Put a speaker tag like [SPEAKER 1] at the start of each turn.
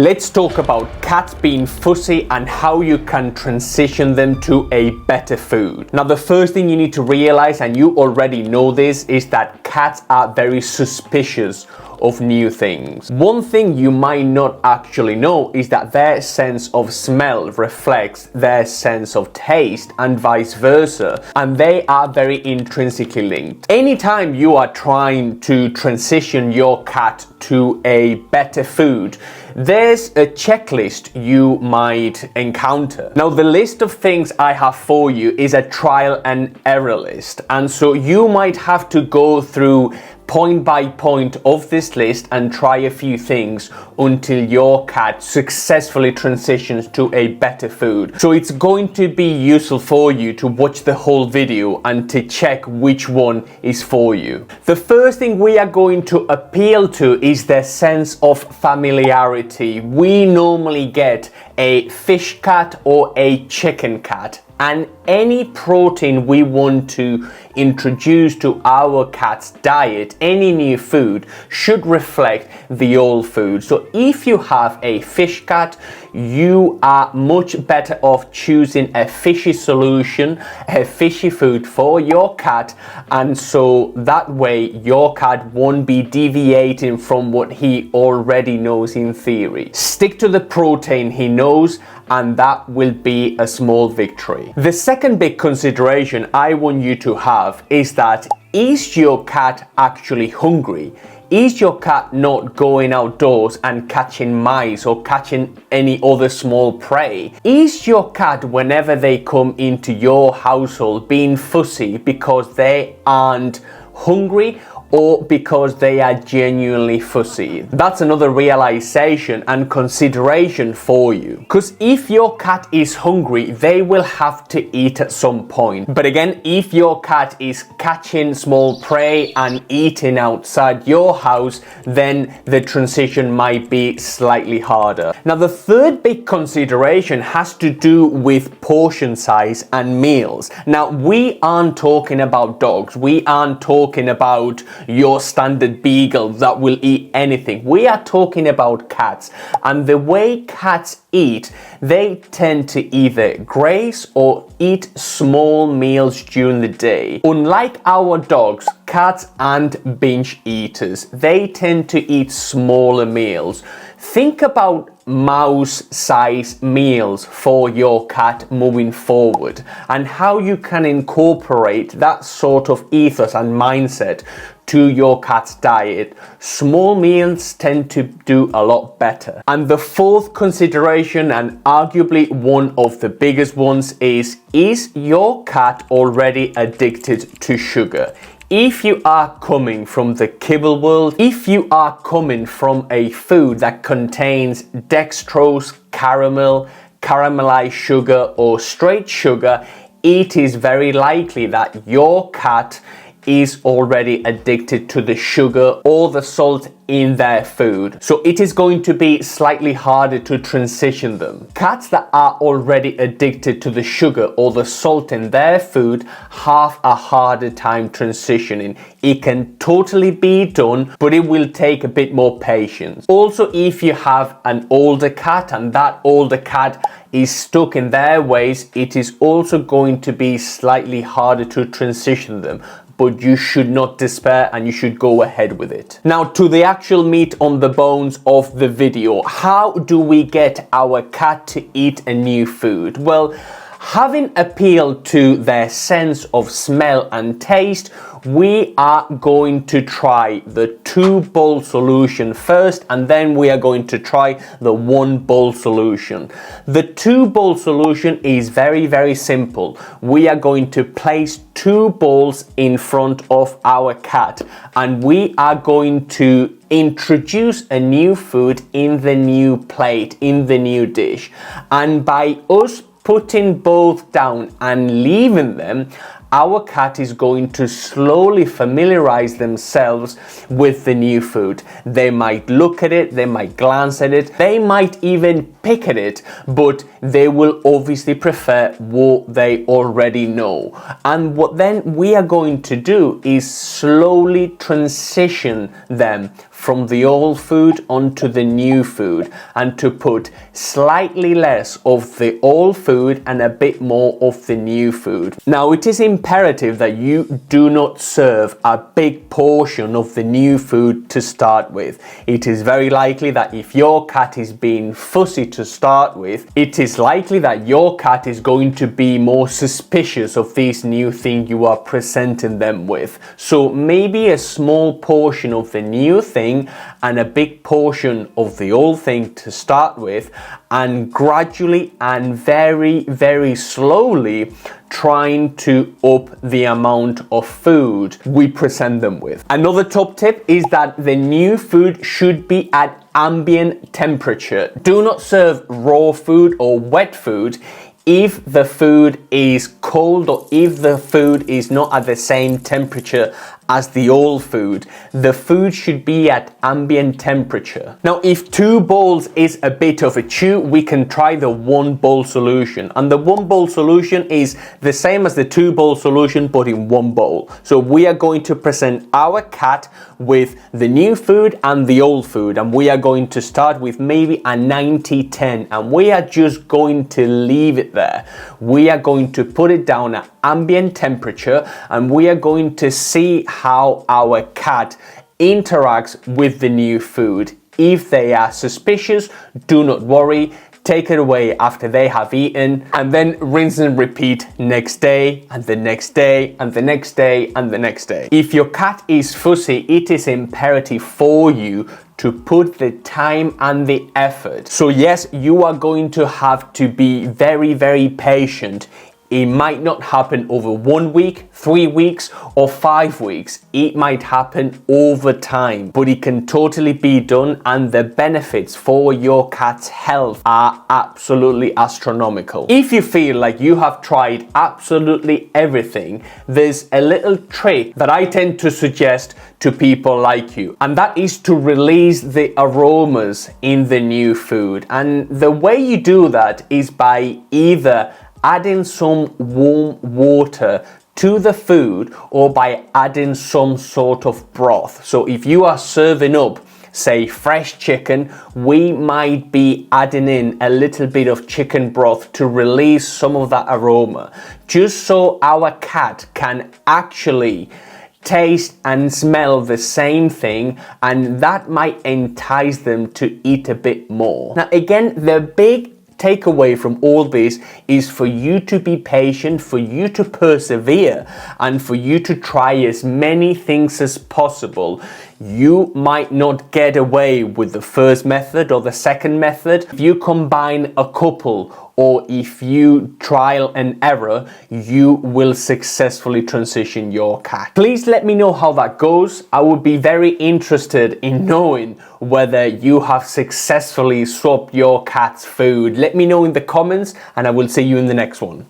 [SPEAKER 1] Let's talk about cats being fussy and how you can transition them to a better food. Now, the first thing you need to realize, and you already know this, is that cats are very suspicious of new things. One thing you might not actually know is that their sense of smell reflects their sense of taste and vice versa, and they are very intrinsically linked. Anytime you are trying to transition your cat to a better food, there's a checklist you might encounter. Now, the list of things I have for you is a trial and error list, and so you might have to go through point by point of this list and try a few things until your cat successfully transitions to a better food. So it's going to be useful for you to watch the whole video and to check which one is for you. The first thing we are going to appeal to is their sense of familiarity. We normally get a fish cat or a chicken cat, and any protein we want to introduce to our cat's diet, any new food, should reflect the old food. So if you have a fish cat, you are much better off choosing a fishy solution, a fishy food for your cat, and so that way your cat won't be deviating from what he already knows in theory. Stick to the protein he knows, and that will be a small victory. The second big consideration I want you to have is that, is your cat actually hungry? Is your cat not going outdoors and catching mice or catching any other small prey? Is your cat, whenever they come into your household, being fussy because they aren't hungry or because they are genuinely fussy? That's another realization and consideration for you. Because if your cat is hungry, they will have to eat at some point. But again, if your cat is catching small prey and eating outside your house, then the transition might be slightly harder. Now, the third big consideration has to do with portion size and meals. Now, we aren't talking about dogs. We aren't talking about your standard beagle that will eat anything. We are talking about cats, and the way cats eat, they tend to either graze or eat small meals during the day. Unlike our dogs, cats aren't binge eaters. They tend to eat smaller meals. Think about mouse-sized meals for your cat moving forward, and how you can incorporate that sort of ethos and mindset to your cat's diet. Small meals tend to do a lot better. And the fourth consideration, and arguably one of the biggest ones, is your cat already addicted to sugar? If you are coming from the kibble world, if you are coming from a food that contains dextrose, caramel, caramelized sugar, or straight sugar, it is very likely that your cat is already addicted to the sugar or the salt in their food. So it is going to be slightly harder to transition them. Cats that are already addicted to the sugar or the salt in their food have a harder time transitioning. It can totally be done, but it will take a bit more patience. Also, if you have an older cat and that older cat is stuck in their ways, it is also going to be slightly harder to transition them. But you should not despair, and you should go ahead with it. Now, to the actual meat on the bones of the video. How do we get our cat to eat a new food? Well, having appealed to their sense of smell and taste, we are going to try the 2-bowl solution first, and then we are going to try the 1-bowl solution. The 2-bowl solution is very, very simple. We are going to place 2 bowls in front of our cat, and we are going to introduce a new food in the new plate, in the new dish. And by us putting both down and leaving them, our cat is going to slowly familiarize themselves with the new food. They might look at it, they might glance at it, they might even pick at it, but they will obviously prefer what they already know. And what then we are going to do is slowly transition them from the old food onto the new food and to put slightly less of the old food and a bit more of the new food. Now, it is imperative that you do not serve a big portion of the new food to start with. It is very likely that if your cat is being fussy to start with, it is likely that your cat is going to be more suspicious of this new thing you are presenting them with. So maybe a small portion of the new thing and a big portion of the old thing to start with, and gradually and very, very slowly trying to up the amount of food we present them with. Another top tip is that the new food should be at ambient temperature. Do not serve raw food or wet food if the food is cold or if the food is not at the same temperature as the old food. The food should be at ambient temperature. Now, if 2 bowls is a bit of a chew, we can try the 1 bowl solution. And the 1 bowl solution is the same as the 2 bowl solution, but in 1 bowl. So we are going to present our cat with the new food and the old food. And we are going to start with maybe a 90-10. And we are just going to leave it there. We are going to put it down at ambient temperature, and we are going to see how our cat interacts with the new food. If they are suspicious, do not worry. Take it away after they have eaten, and then rinse and repeat next day and the next day and the next day and the next day. If your cat is fussy, it is imperative for you to put the time and the effort. So yes, you are going to have to be very, very patient. It might not happen over 1 week, 3 weeks, or 5 weeks. It might happen over time, but it can totally be done, and the benefits for your cat's health are absolutely astronomical. If you feel like you have tried absolutely everything, there's a little trick that I tend to suggest to people like you, and that is to release the aromas in the new food. And the way you do that is by either adding some warm water to the food or by adding some sort of broth. So if you are serving up, say, fresh chicken, we might be adding in a little bit of chicken broth to release some of that aroma, just so our cat can actually taste and smell the same thing, and that might entice them to eat a bit more. Now, again, the big takeaway from all this is for you to be patient, for you to persevere, and for you to try as many things as possible. You might not get away with the first method or the second method. If you combine a couple, or if you trial and error, you will successfully transition your cat. Please let me know how that goes. I would be very interested in knowing whether you have successfully swapped your cat's food. Let me know in the comments, and I will see you in the next one.